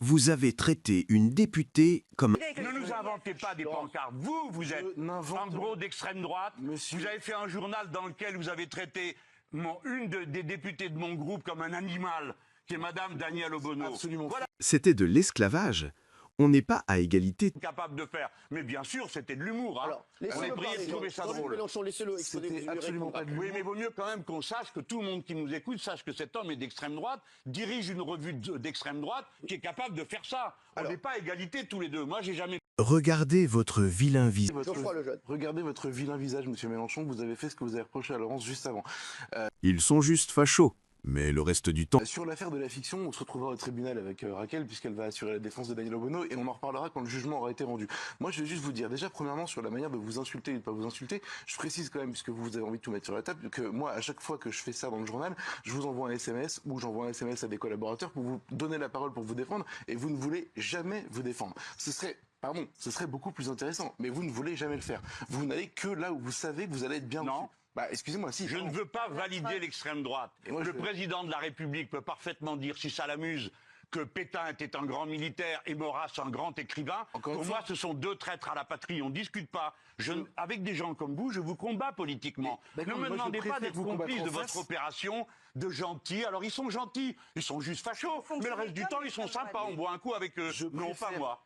Vous avez traité une députée comme... Ne nous inventez pas des pancartes. Vous êtes un gros d'extrême droite. Monsieur. Vous avez fait un journal dans lequel vous avez traité des députées de mon groupe comme un animal, qui est Madame Danielle Obono. Absolument. Voilà C'était de l'esclavage. On n'est pas à égalité. capable de faire. Mais bien sûr, c'était de l'humour. Hein. Alors, On est laissez-le prié de parler. trouver ça Jean-Luc drôle. Mélenchon, laissez-le exposer. C'était vous lui absolument répondez. pas de Oui, mais il vaut mieux quand même qu'on sache que tout le monde qui nous écoute sache que cet homme est d'extrême droite, dirige une revue d'extrême droite qui est capable de faire ça. On n'est pas à égalité tous les deux. Moi, j'ai jamais... Regardez votre vilain visage. Geoffroy Lejeune. Regardez votre vilain visage, monsieur Mélenchon. Vous avez fait ce que vous avez reproché à Laurence juste avant. Ils sont juste fachos. Mais le reste du temps... Sur l'affaire de la fiction, on se retrouvera au tribunal avec Raquel, puisqu'elle va assurer la défense de Daniel Obono, et on en reparlera quand le jugement aura été rendu. Moi, je vais juste vous dire, déjà, premièrement, sur la manière de vous insulter et de ne pas vous insulter, je précise quand même, puisque vous avez envie de tout mettre sur la table, que moi, à chaque fois que je fais ça dans le journal, je vous envoie un SMS, ou j'envoie un SMS à des collaborateurs pour vous donner la parole pour vous défendre, et vous ne voulez jamais vous défendre. Ce serait beaucoup plus intéressant, mais vous ne voulez jamais le faire. Vous n'allez que là où vous savez que vous allez être bien Non. reçu. Bah, excusez-moi, si. Je ne veux pas valider l'extrême droite. Et moi, Le président de la République peut parfaitement dire, si ça l'amuse, que Pétain était un grand militaire et Maurras un grand écrivain. Encore une Pour fois. moi, ce sont deux traîtres à la patrie. On ne discute pas. Avec des gens comme vous, je vous combats politiquement. Mais, Ne d'accord, me moi, je demandez pas préfère d'être vous combattre complice en de votre face. opération de gentils. Alors, ils sont gentils. Ils sont juste fachos. Mais le reste du temps, ils sont sympas. On boit un coup avec eux. Non, pas moi.